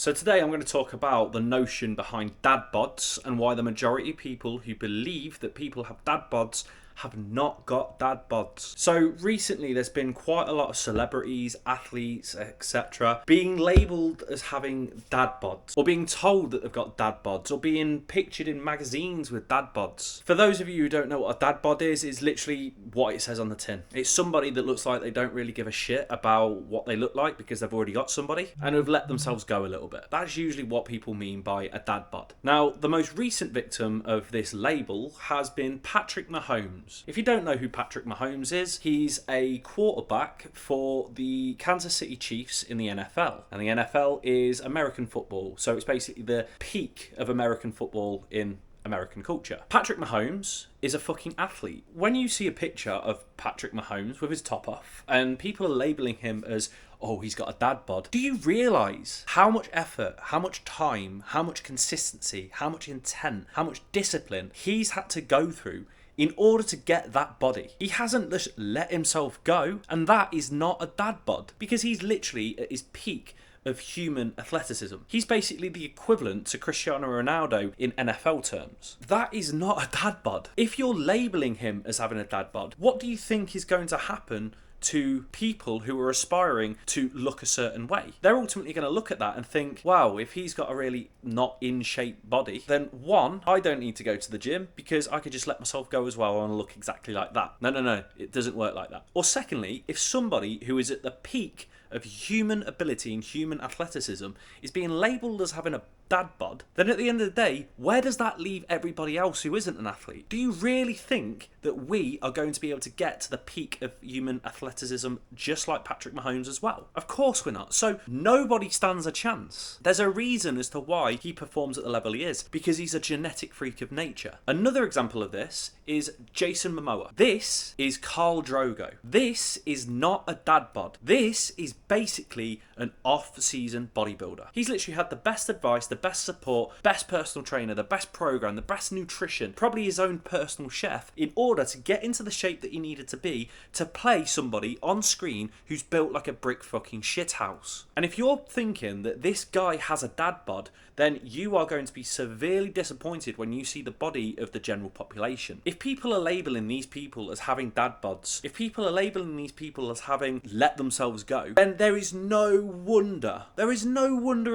So today I'm going to talk about the notion behind dad bods and why the majority of people who believe that people have dad bods have not got dad bods. So recently there's been quite a lot of celebrities, athletes, etc. being labelled as having dad bods, or being told that they've got dad bods, or being pictured in magazines with dad bods. For those of you who don't know what a dad bod is, it's literally what it says on the tin. It's somebody that looks like they don't really give a shit about what they look like because they've already got somebody and have let themselves go a little bit. That's usually what people mean by a dad bod. Now, the most recent victim of this label has been Patrick Mahomes. If you don't know who Patrick Mahomes is, he's a quarterback for the Kansas City Chiefs in the NFL. And the NFL is American football, so it's basically the peak of American football in American culture. Patrick Mahomes is a fucking athlete. When you see a picture of Patrick Mahomes with his top off and people are labelling him as, oh, he's got a dad bod, do you realise how much effort, how much time, how much consistency, how much intent, how much discipline he's had to go through in order to get that body? He hasn't just let himself go, and that is not a dad bod because he's literally at his peak of human athleticism. He's basically the equivalent to Cristiano Ronaldo in NFL terms. That is not a dad bod. If you're labelling him as having a dad bod, what do you think is going to happen to people who are aspiring to look a certain way? They're ultimately going to look at that and think, wow, if he's got a really not in shape body, then one, I don't need to go to the gym because I could just let myself go as well and look exactly like that. No, it doesn't work like that. Or secondly, if somebody who is at the peak of human ability and human athleticism is being labelled as having a dad bod, then at the end of the day, where does that leave everybody else who isn't an athlete? Do you really think that we are going to be able to get to the peak of human athleticism just like Patrick Mahomes as well? Of course we're not. So nobody stands a chance. There's a reason as to why he performs at the level he is, because he's a genetic freak of nature. Another example of this is Jason Momoa. This is Khal Drogo. This is not a dad bod. This is basically an off-season bodybuilder. He's literally had the best advice, the best support, best personal trainer, the best program, the best nutrition, probably his own personal chef, in order to get into the shape that he needed to be to play somebody on screen who's built like a brick fucking shithouse. And if you're thinking that this guy has a dad bod, then you are going to be severely disappointed when you see the body of the general population. If people are labelling these people as having dad bods, if people are labelling these people as having let themselves go, then there is no wonder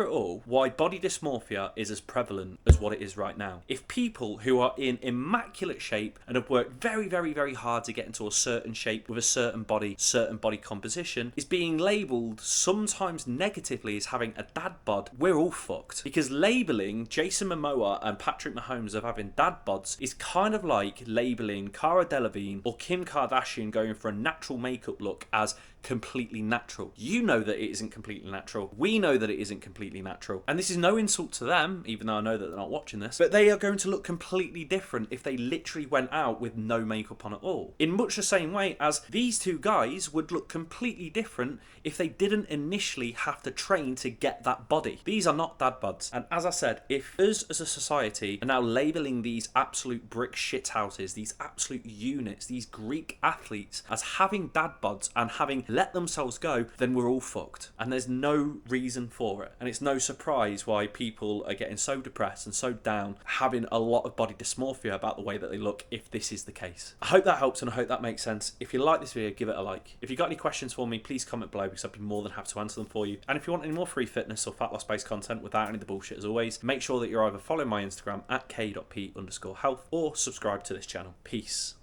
at all why body dysmorphia is as prevalent as what it is right now. If people who are in immaculate shape and have worked very, very, very hard to get into a certain shape with a certain body composition is being labelled sometimes negatively as having a dad bod, we're all fucked. Because labelling Jason Momoa and Patrick Mahomes of having dad bods is kind of like labelling Cara Delevingne or Kim Kardashian going for a natural makeup look as completely natural. You know that it isn't completely natural. We know that it isn't completely natural. And this is no insult to them, even though I know that they're not watching this, but they are going to look completely different if they literally went out with no makeup on at all. In much the same way as these two guys would look completely different if they didn't initially have to train to get that body. These are not dad bods. And as I said, if us as a society are now labelling these absolute brick shithouses, these absolute units, these Greek athletes as having dad bods and having let themselves go, then we're all fucked. And there's no reason for it. And it's no surprise why people are getting so depressed and so down, having a lot of body dysmorphia about the way that they look if this is the case. I hope that helps and I hope that makes sense. If you like this video, give it a like. If you've got any questions for me, please comment below because I'd be more than happy to answer them for you. And if you want any more free fitness or fat loss based content without any of the bullshit as always, make sure that you're either following my Instagram at k.p_health or subscribe to this channel. Peace.